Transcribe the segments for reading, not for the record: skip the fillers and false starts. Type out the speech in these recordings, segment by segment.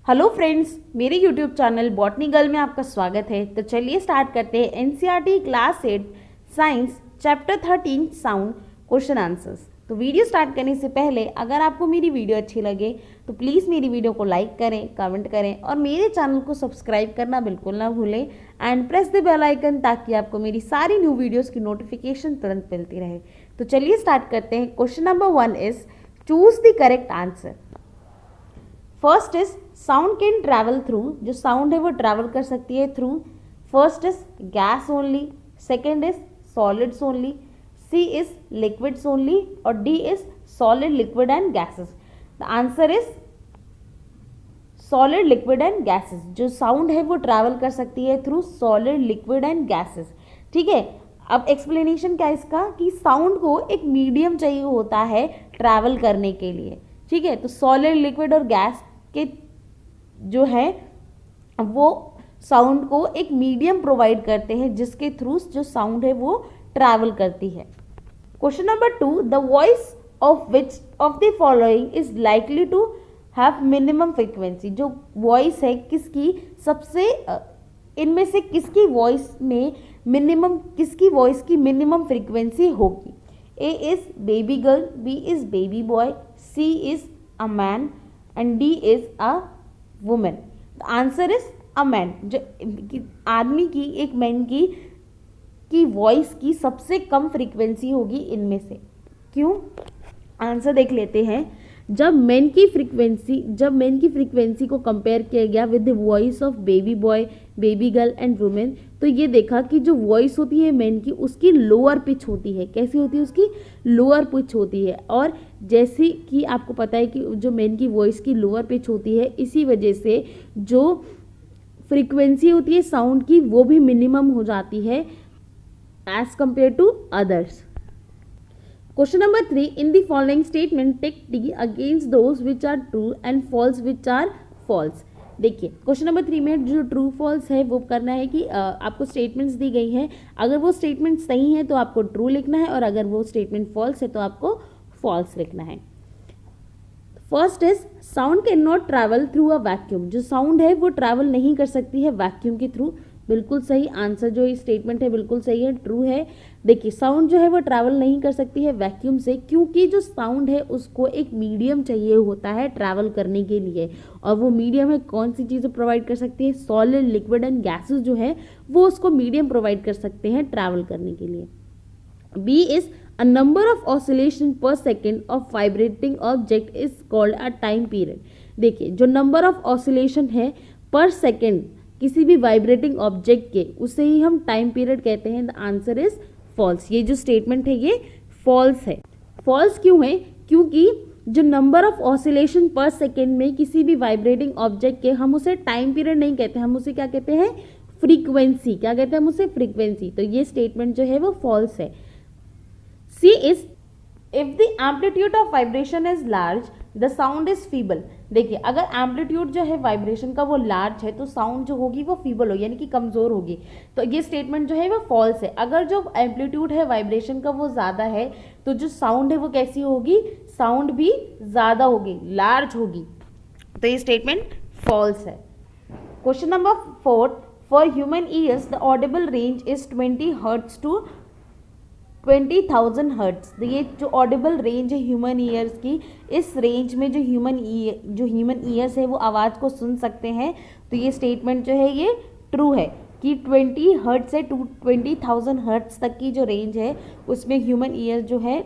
Hello friends, मेरे YouTube channel botany girl में आपका स्वागत है। तो चलिए स्टार्ट करते हैं NCERT class 8 science chapter 13 sound question answers. तो वीडियो स्टार्ट करने से पहले अगर आपको मेरी वीडियो अच्छी लगे तो प्लीज़ मेरी वीडियो को लाइक करें, कमेंट करें और मेरे चैनल को सब्सक्राइब करना बिल्कुल ना भूलें and press the bell icon ताकि आपको मेरी सारी न्यू वीडियोज़ की नोटिफिकेशन तुरंत मिलती रहे। तो चलिए स्टार्ट करते हैं। Question number 1 is choose the correct answer. First is sound can travel through, जो साउंड है वो ट्रैवल कर सकती है through. First is gas only, second is solids only, C is liquids only और D is solid, liquid and gases. The answer is solid, liquid and gases. जो sound है वो ट्रैवल कर सकती है through solid, liquid and gases. ठीक है, अब एक्सप्लेनेशन क्या है इसका कि साउंड को एक मीडियम चाहिए होता है ट्रैवल करने के लिए। ठीक है, तो सॉलिड, लिक्विड और गैस के जो है वो साउंड को एक मीडियम प्रोवाइड करते हैं जिसके थ्रू जो साउंड है वो ट्रैवल करती है। Question number 2, the voice of which of the following is likely to have minimum frequency. जो वॉइस है किसकी सबसे इनमें से किसकी वॉइस में मिनिमम, किसकी वॉइस की मिनिमम फ्रीक्वेंसी होगी। A is baby girl, B is baby boy, C is a man and D is a woman. The answer is a man. जो आदमी की, एक मैन की वॉइस की सबसे कम फ्रीक्वेंसी होगी इनमें से। क्यों? आंसर देख लेते हैं। जब मैन की फ्रीक्वेंसी को कंपेयर किया गया with the voice of baby boy, baby girl and women, तो ये देखा कि जो वॉइस होती है मैन की उसकी लोअर पिच होती है। कैसी होती है? उसकी लोअर पिच होती है। और जैसे कि आपको पता है कि जो मैन की वॉइस की लोअर पिच होती है, इसी वजह से जो फ्रीक्वेंसी होती है साउंड की वो भी मिनिमम हो जाती है as compare to others. Question number 3, in the following statement take D against those which are true and false which are false। देखिए क्वेश्चन नंबर 3 में जो ट्रू फॉल्स है वो करना है कि आपको स्टेटमेंट्स दी गई हैं। अगर वो स्टेटमेंट सही है तो आपको ट्रू लिखना है और अगर वो स्टेटमेंट फॉल्स है तो आपको फॉल्स लिखना है। First is sound can not travel through a vacuum. जो साउंड है वो ट्रैवल नहीं कर सकती है वैक्यूम के थ्रू। बिल्कुल सही आंसर, जो ये स्टेटमेंट है बिल्कुल सही है, ट्रू है। देखिए साउंड जो है वो ट्रैवल नहीं कर सकती है वैक्यूम से, क्योंकि जो साउंड है उसको एक मीडियम चाहिए होता है ट्रैवल करने के लिए। और वो मीडियम है कौन सी चीज़ें प्रोवाइड कर सकती है? सॉलिड, लिक्विड एंड गैसेस जो है वो उसको मीडियम प्रोवाइड कर सकते हैं ट्रैवल करने के लिए। B is a number of oscillation per second of vibrating object is called a time period। देखिए जो नंबर ऑफ ऑसिलेशन है पर सेकेंड किसी भी वाइब्रेटिंग ऑब्जेक्ट के, उसे ही हम टाइम पीरियड कहते हैं। The answer is false. ये जो स्टेटमेंट है ये फॉल्स है। फॉल्स क्यों है? क्योंकि जो नंबर ऑफ ऑसिलेशन पर सेकेंड में किसी भी वाइब्रेटिंग ऑब्जेक्ट के, हम उसे टाइम पीरियड नहीं कहते, हम उसे क्या कहते हैं? फ्रीक्वेंसी। क्या कहते हैं हम उसे? फ्रीक्वेंसी। तो ये स्टेटमेंट जो है वो फॉल्स है। C is if the amplitude of vibration is large the sound is feeble। देखिए अगर एम्पलीट्यूड जो है वाइब्रेशन का वो लार्ज है तो साउंड जो होगी वो फीबल होगी, यानी कि कमज़ोर होगी। तो ये स्टेटमेंट जो है वो फॉल्स है। अगर जो एम्पलीट्यूड है वाइब्रेशन का वो ज़्यादा है तो जो साउंड है वो कैसी होगी? साउंड भी ज़्यादा होगी, लार्ज होगी। तो ये स्टेटमेंट फॉल्स है। Question number 4, for human ears the audible range is 20 hertz to 20,000 hertz. तो ये जो ऑडिबल रेंज है ह्यूमन ईयर्स की, इस रेंज में जो ह्यूमन ईयर्स है वो आवाज़ को सुन सकते हैं। तो ये स्टेटमेंट जो है ये ट्रू है कि 20 हर्ट्ज से 20,000 हर्ट्ज तक की जो रेंज है उसमें ह्यूमन ईयर्स जो है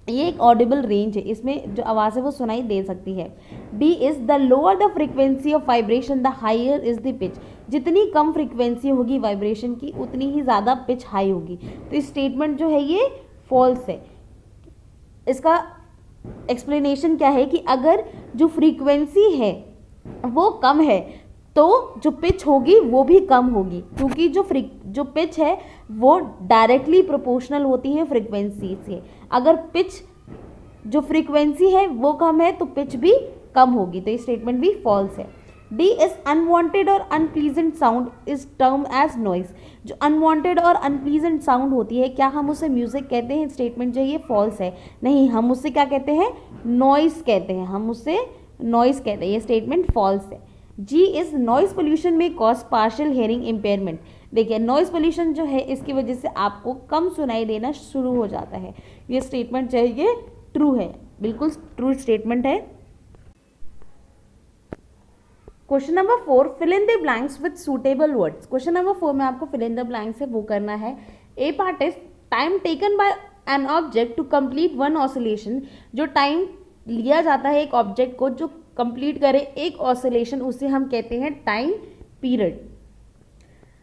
ये एक ऑडिबल रेंज है, इसमें जो आवाज़ है वो सुनाई दे सकती है। D is the lower the frequency of vibration the higher is the pitch. जितनी कम फ्रीक्वेंसी होगी वाइब्रेशन की उतनी ही ज़्यादा पिच हाई होगी। तो इस स्टेटमेंट जो है ये फॉल्स है। इसका एक्सप्लेनेशन क्या है कि अगर जो फ्रीक्वेंसी है वो कम है तो जो पिच होगी वो भी कम होगी, क्योंकि जो पिच है वो डायरेक्टली प्रोपोर्शनल होती है फ्रीक्वेंसी से। अगर पिच जो फ्रीक्वेंसी है वो कम है तो पिच भी कम होगी। तो ये स्टेटमेंट भी फॉल्स है। डी इज अनवांटेड और unpleasant sound is term as noise. जो अनवांटेड और अनप्लीजेंट साउंड होती है, क्या हम उसे म्यूजिक कहते हैं? स्टेटमेंट जो ये फॉल्स है। नहीं, हम उससे क्या कहते हैं? नॉइस कहते हैं। हम उससे नॉइस कहते हैं। ये स्टेटमेंट फॉल्स है। जी इज नॉइज पोल्यूशन में कॉज पार्शियल हेयरिंग इम्पेयरमेंट। देखिए नॉइज पोल्यूशन जो है इसकी वजह से आपको कम सुनाई देना शुरू हो जाता है। ये स्टेटमेंट चाहिए ट्रू है, बिल्कुल ट्रू स्टेटमेंट है। Question number 4, fill in the blanks with suitable words. Question number 4 में आपको फिल इन द ब्लैंक्स है वो करना है। A part is time taken by an object to complete one oscillation. जो टाइम लिया जाता है एक ऑब्जेक्ट को जो कंप्लीट करे एक ऑसिलेशन, उसे हम कहते हैं time period.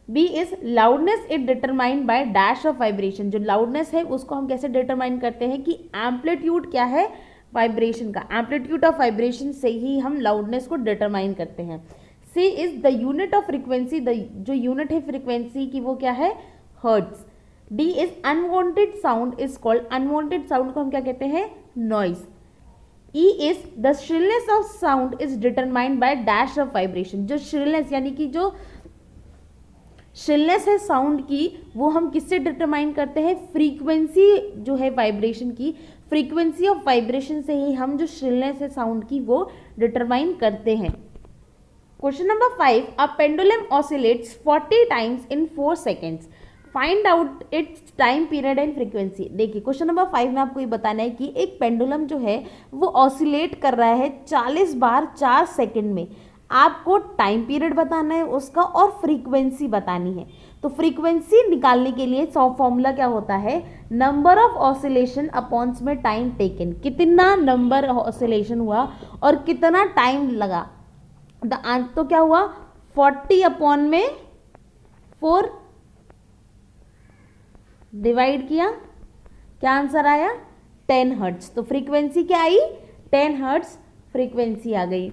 B is loudness it determined by dash of vibration. जो लाउडनेस है उसको हम कैसे डिटरमाइन करते हैं कि एम्पलीट्यूड क्या है वाइब्रेशन का, एम्पलीट्यूड ऑफ वाइब्रेशन से ही हम लाउडनेस को डिटरमाइन करते हैं। C is the unit of frequency, जो यूनिट है फ्रीक्वेंसी की वो क्या है, hertz. D is unwanted sound is called, unwanted sound को हम क्या कहते हैं, noise. E is the shrillness of sound is determined by dash of vibration. जो श्रिलनेस यानी कि जो श्रिलनेस है साउंड की वो हम किससे डिटरमाइन करते हैं, फ्रीक्वेंसी जो है वाइब्रेशन की, फ्रीक्वेंसी ऑफ वाइब्रेशन से ही हम जो श्रिलनेस है साउंड की वो डिटरमाइन करते हैं। Question number 5, a pendulum oscillates 40 times in 4 seconds, find out it's time period and frequency. देखिए क्वेश्चन नंबर 5 में आपको ये बताना है कि एक पेंडुलम जो है वो ऑसिलेट कर रहा है 40 बार 4 सेकेंड में। आपको टाइम पीरियड बताना है उसका और फ्रीक्वेंसी बतानी है। तो फ्रीक्वेंसी निकालने के लिए फॉर्मूला क्या होता है, नंबर ऑफ ऑसिलेशन अपॉन्स में टाइम टेकन, कितना नंबर ऑसिलेशन हुआ और कितना टाइम लगा। तो क्या हुआ, 40 अपॉन में 4 डिवाइड किया, क्या आंसर आया, 10 हर्ट्ज। तो फ्रीक्वेंसी क्या आई, 10 हर्ट्ज फ्रीक्वेंसी आ गई।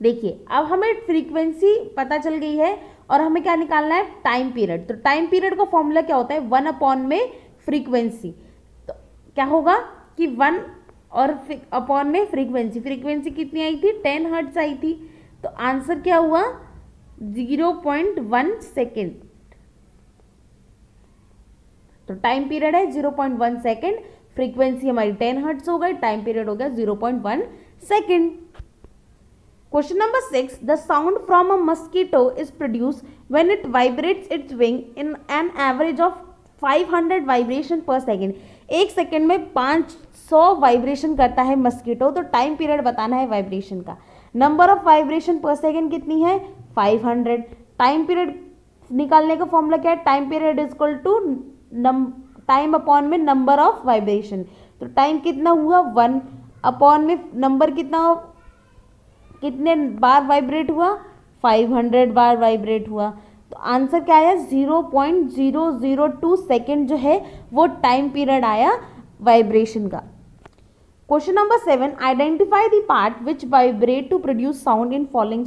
देखिए अब हमें फ्रीक्वेंसी पता चल गई है और हमें क्या निकालना है, टाइम पीरियड। तो टाइम पीरियड का फॉर्मूला क्या होता है, 1 अपॉन में फ्रीक्वेंसी। तो क्या होगा कि 1 और अपॉन में फ्रीक्वेंसी, फ्रीक्वेंसी कितनी आई थी, 10 हर्ट्ज आई थी। तो आंसर क्या हुआ, 0.1 सेकेंड। तो टाइम पीरियड है 0.1 सेकेंड, फ्रीक्वेंसी हमारी 10 हर्ट्ज हो गई, टाइम पीरियड हो गया 0.1 second. Question number 6, the sound from a mosquito is produce when it vibrates it's wing in an average of 500 vibration पर सेकेंड। एक सेकेंड में 500 वाइब्रेशन करता है मस्कीटो। तो टाइम पीरियड बताना है वाइब्रेशन का। नंबर ऑफ वाइब्रेशन पर सेकेंड कितनी है, 500। टाइम पीरियड निकालने का फॉर्मूला क्या है, time period is equal to time upon में नंबर ऑफ वाइब्रेशन। तो टाइम कितना हुआ, 1 अपॉन में नंबर कितना, कितने बार वाइब्रेट हुआ, 500 बार वाइब्रेट हुआ। तो आंसर क्या आया, 0.002 सेकेंड जो है वो टाइम पीरियड आया वाइब्रेशन का। Question number 7, identify the part which vibrate to produce sound in following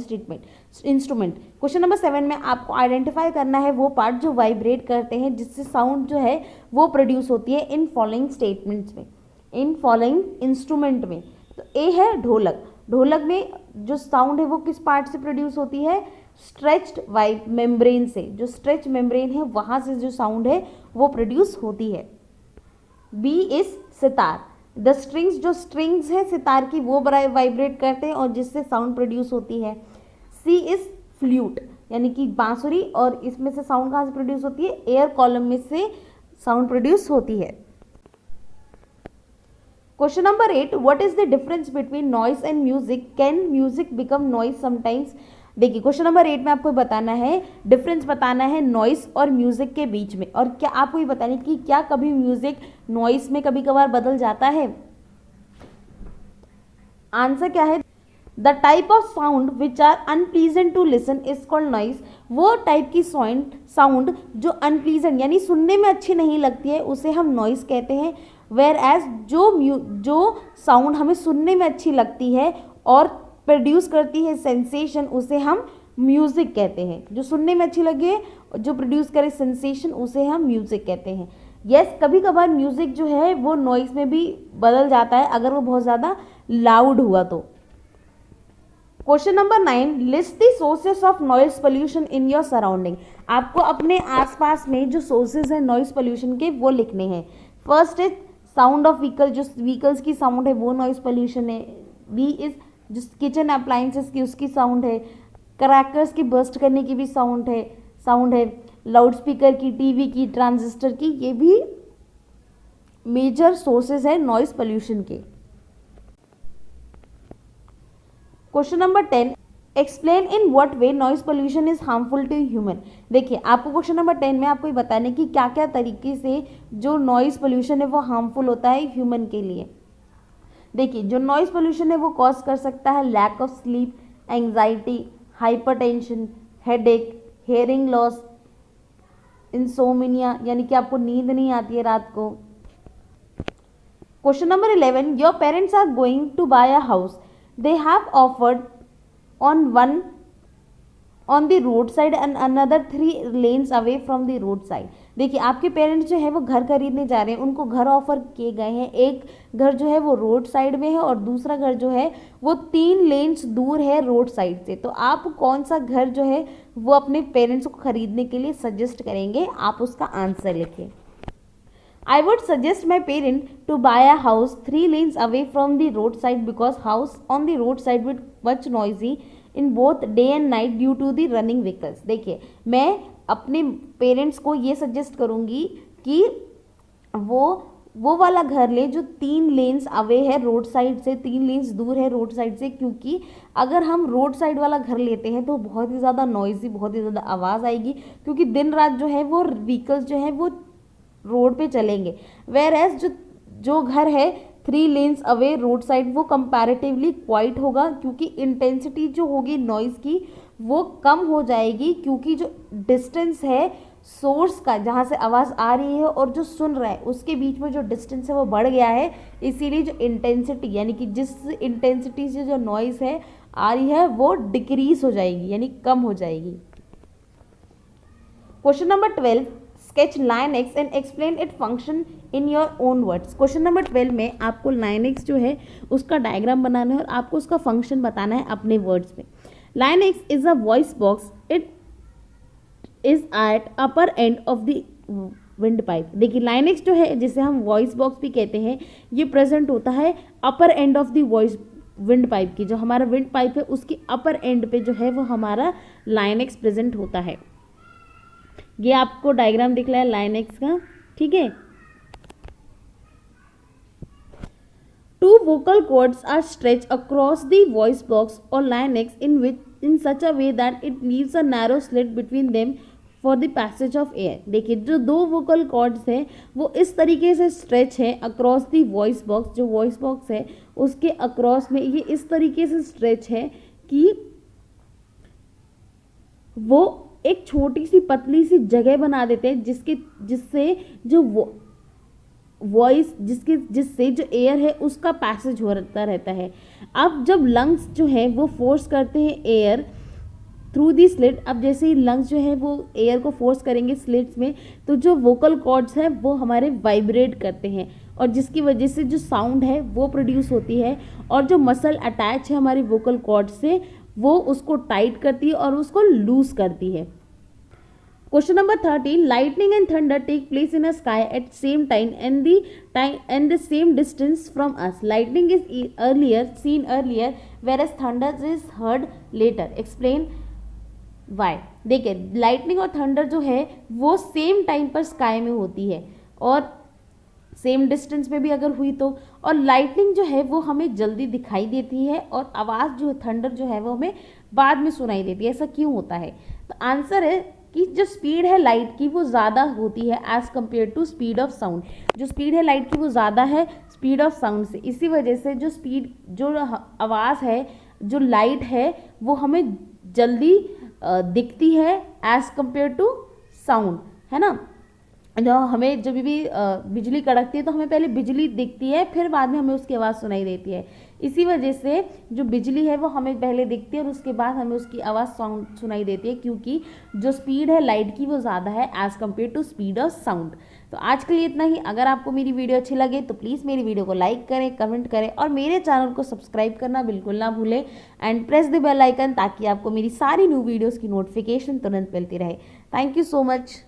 instrument. Question number 7 में आपको आइडेंटिफाई करना है वो पार्ट जो वाइब्रेट करते हैं जिससे साउंड जो है वो प्रोड्यूस होती है इन फॉलोइंग स्टेटमेंट्स में, इन फॉलोइंग इंस्ट्रूमेंट में। तो ए है ढोलक। ढोलक में जो साउंड है वो किस पार्ट से प्रोड्यूस होती है, स्ट्रेच्ड मेम्ब्रेन से। जो स्ट्रेच मेम्ब्रेन है वहाँ से जो साउंड है वो प्रोड्यूस होती है। B is sitar. The strings, जो स्ट्रिंग्स है सितार की वो वाइब्रेट करते हैं और जिससे साउंड प्रोड्यूस होती है। सी इज फ्लूट, यानी कि बांसुरी, और इसमें से साउंड कहाँ से प्रोड्यूस होती है, एयर कॉलम में से साउंड प्रोड्यूस होती है। Question number 8, what is the difference between noise and music, can music become noise sometimes. देखिए क्वेश्चन नंबर 8 में आपको बताना है, डिफरेंस बताना है नॉइस और म्यूजिक के बीच में, और क्या आपको ये बताना है कि क्या कभी म्यूजिक नॉइस में कभी कभार बदल जाता है। आंसर क्या है, the type of sound which are unpleasant to listen is called noise. वो टाइप की साउंड जो अनप्लीजेंट यानी सुनने में अच्छी नहीं लगती है उसे हम नॉइस कहते हैं। वेयर एज जो साउंड हमें सुनने में अच्छी लगती है और प्रोड्यूस करती है सेंसेशन, उसे हम म्यूजिक कहते हैं। जो सुनने में अच्छी लगे जो प्रोड्यूस करे सेंसेशन, उसे हम म्यूजिक कहते हैं। यस, कभी कभार म्यूजिक जो है वो नॉइस में भी बदल जाता है अगर वो बहुत ज़्यादा लाउड हुआ तो। Question number 9, list the sources of noise pollution in your surrounding. आपको अपने आसपास में जो सोर्सेज हैं नॉइस पोल्यूशन के वो लिखने हैं। First is sound of vehicle, जो व्हीकल्स की साउंड है वो नॉइस पोल्यूशन है। बी इज जो किचन अप्लाइंसेस की उसकी साउंड है, क्रैकर्स की बर्स्ट करने की भी साउंड है, लाउड स्पीकर की, टीवी की, ट्रांजिस्टर की, ये भी मेजर सोर्सेज है नॉइज पोल्यूशन के। Question number 10, explain in what way noise pollution is harmful to human. देखिए आपको क्वेश्चन नंबर 10 में आपको ये बताना है कि क्या क्या तरीके से जो नॉइज पोल्यूशन है वो हार्मफुल होता है ह्यूमन के लिए। देखिए जो नॉइज पोल्यूशन है वो कॉज कर सकता है lack of sleep, anxiety, hypertension, headache, hearing loss, insomnia यानी कि आपको नींद नहीं आती है रात को। Question number 11, your parents are going to buy a house, they have offered on one on the road side and another 3 lanes away from the road side। देखिए आपके पेरेंट्स जो है वो घर खरीदने जा रहे हैं, उनको घर ऑफर किए गए हैं, एक घर जो है वो रोड साइड में है और दूसरा घर जो है वो 3 लेन्स दूर है रोड साइड से। तो आप कौन सा घर जो है वो अपने पेरेंट्स को खरीदने के लिए सजेस्ट करेंगे, आप उसका आंसर लिखें। I would suggest my parent to buy a house 3 lanes away from the roadside because house on the roadside would much noisy in both day and night due to the running vehicles। देखिए मैं अपने parents को ये suggest करूँगी कि वो वाला घर ले जो 3 लेन्स अवे है रोड साइड से, 3 लेन्स दूर है रोड साइड से, क्योंकि अगर हम रोड साइड वाला घर लेते हैं तो बहुत ही ज़्यादा नॉइजी, बहुत ही ज़्यादा आवाज़ आएगी, क्योंकि दिन रात जो है वो व्हीकल्स जो है वो रोड पे चलेंगे। वेयर एज जो घर है 3 लेन्स अवे रोड साइड वो कंपैरेटिवली क्वाइट होगा, क्योंकि इंटेंसिटी जो होगी नॉइज़ की वो कम हो जाएगी, क्योंकि जो डिस्टेंस है सोर्स का जहाँ से आवाज़ आ रही है और जो सुन रहा है उसके बीच में जो डिस्टेंस है वो बढ़ गया है, इसीलिए जो इंटेंसिटी यानी कि जिस इंटेंसिटी से जो नॉइज़ है आ रही है वो डिक्रीज हो जाएगी यानी कम हो जाएगी। Question number 12, sketch larynx and explain it function in your own words. Question number 12 में आपको लाइनएक्स जो है उसका डायग्राम बनाना है और आपको उसका फंक्शन बताना है अपने वर्ड्स में। Larynx is a voice box, it is at upper end of the windpipe. देखिए लाइनएक्स जो है जिसे हम वॉइस बॉक्स भी कहते हैं, ये प्रेजेंट होता है upper end of the voice windpipe की, जो हमारा विंड पाइप है उसकी अपर एंड पे जो है वो हमारा लाइनएक्स प्रेजेंट होता है। ये आपको डायग्राम दिख रहा है लाइनएक्स का, ठीक है। 2 vocal cords are stretched across the voice box or लाइनएक्स in such a way that it leaves a narrow slit between them for the passage of air। देखिए जो 2 vocal cords हैं वो इस तरीके से स्ट्रेच है अक्रॉस दी वॉइस बॉक्स, जो voice box है उसके अक्रॉस में ये इस तरीके से स्ट्रेच है कि वो एक छोटी सी पतली सी जगह बना देते हैं जिससे जो वॉइस जिससे जो एयर है उसका पैसेज होता रहता है। अब जब लंग्स जो है वो फोर्स करते हैं एयर थ्रू दी स्लिट, अब जैसे ही लंग्स जो है वो एयर को फोर्स करेंगे स्लिट्स में तो जो वोकल कॉर्ड्स हैं वो हमारे वाइब्रेट करते हैं और जिसकी वजह से जो साउंड है वो प्रोड्यूस होती है और जो मसल अटैच है हमारी वोकल कॉर्ड से वो उसको टाइट करती है और उसको लूज करती है। Question number 13, lightning and thunder take place in a sky at same time and the same distance from us. Lightning is seen earlier whereas thunder is heard later, explain why। देखिए lightning और thunder जो है वो same time पर sky में होती है और सेम डिस्टेंस में भी अगर हुई तो, और लाइटनिंग जो है वो हमें जल्दी दिखाई देती है और आवाज़ जो थंडर जो है वो हमें बाद में सुनाई देती है। ऐसा क्यों होता है? तो आंसर है कि जो स्पीड है लाइट की वो ज़्यादा होती है as compare to speed of sound. जो स्पीड है लाइट की वो ज़्यादा है स्पीड ऑफ साउंड से, इसी वजह से जो आवाज़ है जो लाइट है वो हमें जल्दी दिखती है एज़ कम्पेयर टू साउंड, है ना। जो हमें जब भी बिजली कड़कती है तो हमें पहले बिजली दिखती है फिर बाद में हमें उसकी आवाज़ सुनाई देती है। इसी वजह से जो बिजली है वो हमें पहले दिखती है और उसके बाद हमें उसकी आवाज़ साउंड सुनाई देती है, क्योंकि जो स्पीड है लाइट की वो ज़्यादा है as compare to speed of sound. तो आज के लिए इतना ही। अगर आपको मेरी वीडियो अच्छी लगे तो प्लीज़ मेरी वीडियो को लाइक करें, कमेंट करें और मेरे चैनल को सब्सक्राइब करना बिल्कुल ना भूलें and press the bell icon ताकि आपको मेरी सारी न्यू वीडियोज़ की नोटिफिकेशन तुरंत मिलती रहे। Thank you so much.